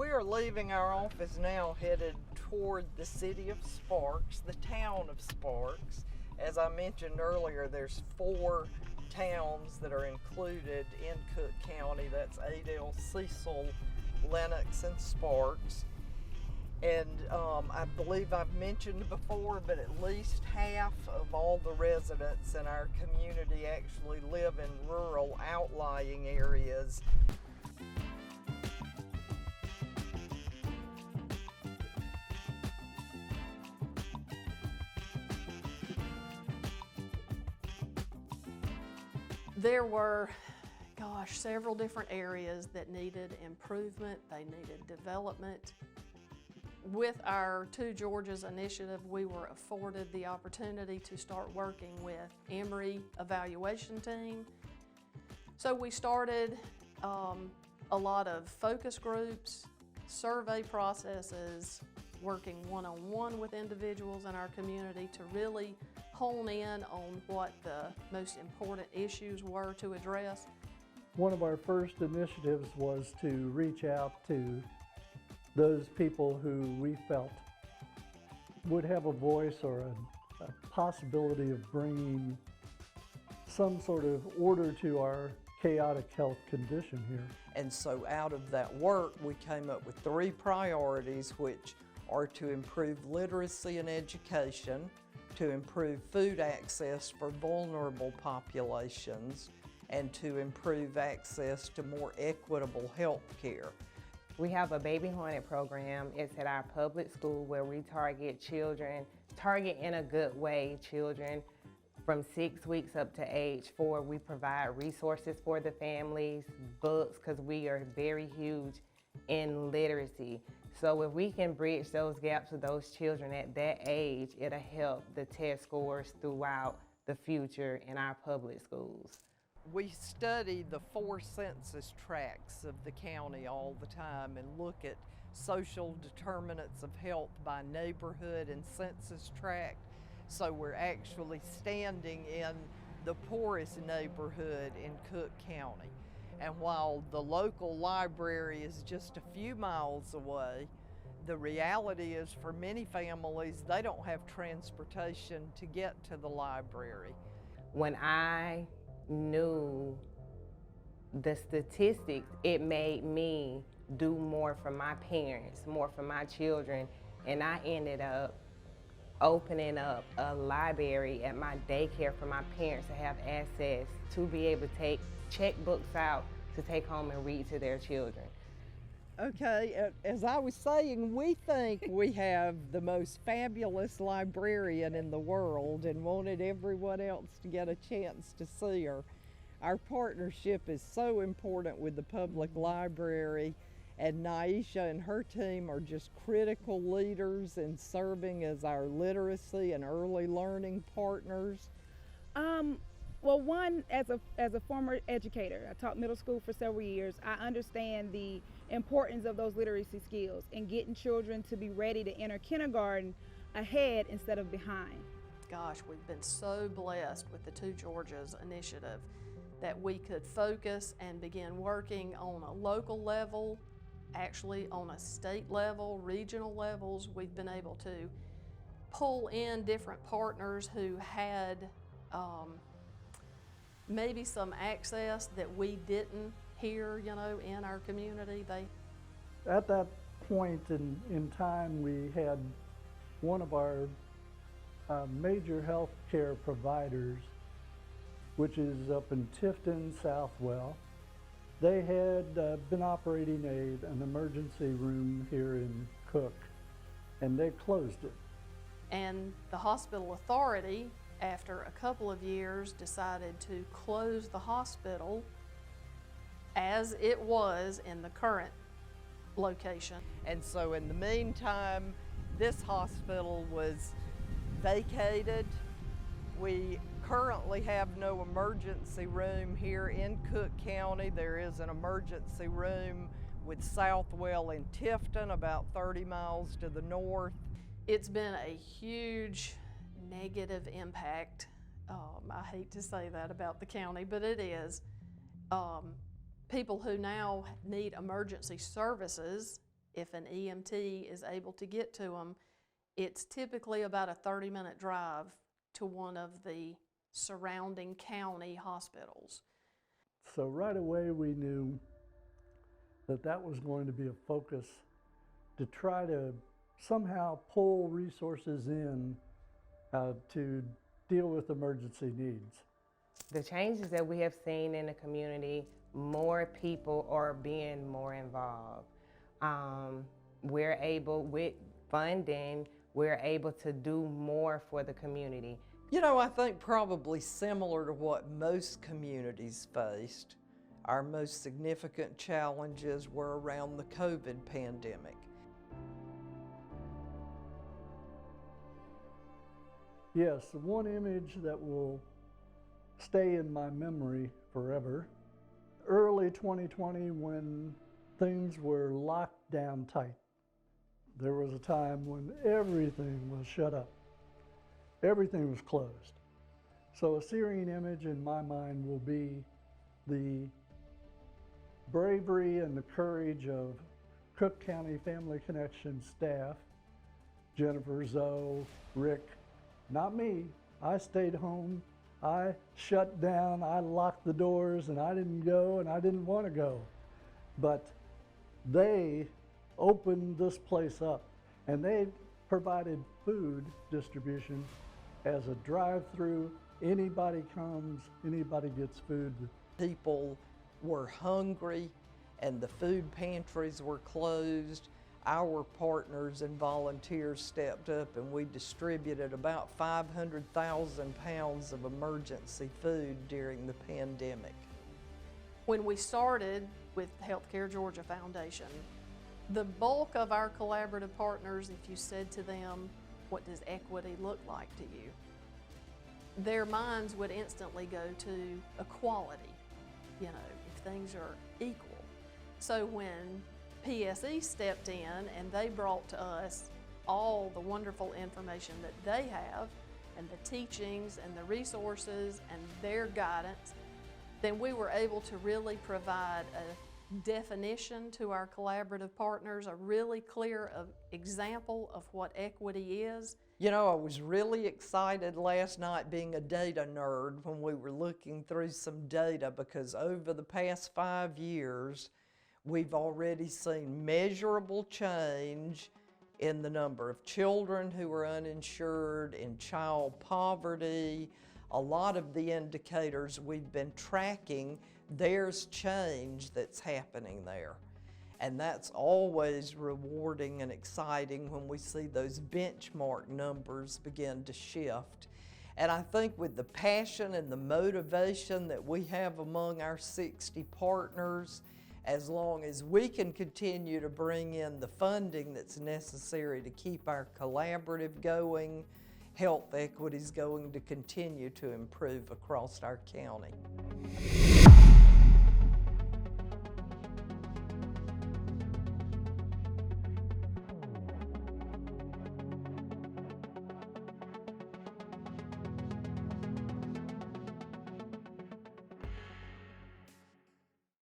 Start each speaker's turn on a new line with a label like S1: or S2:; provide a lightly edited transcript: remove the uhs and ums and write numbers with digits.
S1: We are leaving our office now, headed toward the city of Sparks, the town of Sparks. As I mentioned earlier, there's 4 towns that are included in Cook County. That's Adel, Cecil, Lenox, and Sparks. And I believe I've mentioned before, but at least half of all the residents in our community actually live in rural outlying areas.
S2: There were, several different areas that needed improvement. They needed development. With our Two Georgias initiative, we were afforded the opportunity to start working with Emory evaluation team. So we started a lot of focus groups, survey processes, working one-on-one with individuals in our community to really hone in on what the most important issues were to address.
S3: One of our first initiatives was to reach out to those people who we felt would have a voice or a possibility of bringing some sort of order to our chaotic health condition here.
S1: And so out of that work, we came up with 3 priorities, which are to improve literacy and education, to improve food access for vulnerable populations, and to improve access to more equitable health care.
S4: We have a Baby Haunted program. It's at our public school where we target in a good way, children from 6 weeks up to age 4. We provide resources for the families, books, because we are very huge in literacy. So if we can bridge those gaps with those children at that age, it'll help the test scores throughout the future in our public schools.
S1: We study the 4 census tracts of the county all the time and look at social determinants of health by neighborhood and census tract. So we're actually standing in the poorest neighborhood in Cook County. And while the local library is just a few miles away, the reality is for many families, they don't have transportation to get to the library.
S4: When I knew the statistics, it made me do more for my parents, more for my children, and I ended up opening up a library at my daycare for my parents to have access to be able to take checkbooks out to take home and read to their children.
S1: Okay, as I was saying, we think we have the most fabulous librarian in the world and wanted everyone else to get a chance to see her. Our partnership is so important with the public library, and Naisha and her team are just critical leaders in serving as our literacy and early learning partners.
S5: Well, one, as a former educator, I taught middle school for several years, I understand the importance of those literacy skills and getting children to be ready to enter kindergarten ahead instead of behind.
S2: Gosh, we've been so blessed with the Two Georgias initiative that we could focus and begin working on a local level, actually on a state level, regional levels. We've been able to pull in different partners who had maybe some access that we didn't here, in our community.
S3: At that point in time, we had one of our major health care providers, which is up in Tifton, Southwell. They had been operating an emergency room here in Cook, and they closed it.
S2: And the hospital authority, after a couple of years, decided to close the hospital as it was in the current location.
S1: And so in the meantime, this hospital was vacated. We currently have no emergency room here in Cook County. There is an emergency room with Southwell in Tifton, about 30 miles to the north.
S2: It's been a huge negative impact. I hate to say that about the county, but it is. People who now need emergency services, if an EMT is able to get to them, it's typically about a 30-minute drive to one of the surrounding county hospitals.
S3: So right away we knew that that was going to be a focus to try to somehow pull resources in to deal with emergency needs.
S4: The changes that we have seen in the community, more people are being more involved. We're able, with funding, we're able to do more for the community.
S1: You know, I think probably similar to what most communities faced, our most significant challenges were around the COVID pandemic.
S3: Yes, the one image that will stay in my memory forever, early 2020 when things were locked down tight. There was a time when everything was shut up. Everything was closed. So a searing image in my mind will be the bravery and the courage of Cook County Family Connection staff, Jennifer, Zoe, Rick, not me. I stayed home, I shut down, I locked the doors, and I didn't go, and I didn't want to go. But they opened this place up, and they provided food distribution as a drive-through. Anybody comes, anybody gets food.
S1: People were hungry and the food pantries were closed. Our partners and volunteers stepped up and we distributed about 500,000 pounds of emergency food during the pandemic.
S2: When we started with Healthcare Georgia Foundation, the bulk of our collaborative partners, if you said to them, what does equity look like to you? Their minds would instantly go to equality, you know, if things are equal. So when PSE stepped in and they brought to us all the wonderful information that they have and the teachings and the resources and their guidance, then we were able to really provide a definition to our collaborative partners, a really clear example of what equity is.
S1: You know, I was really excited last night, being a data nerd, when we were looking through some data, because over the past 5 years, we've already seen measurable change in the number of children who are uninsured, in child poverty. A lot of the indicators we've been tracking, there's change that's happening there. And that's always rewarding and exciting when we see those benchmark numbers begin to shift. And I think with the passion and the motivation that we have among our 60 partners, as long as we can continue to bring in the funding that's necessary to keep our collaborative going, health equity is going to continue to improve across our county.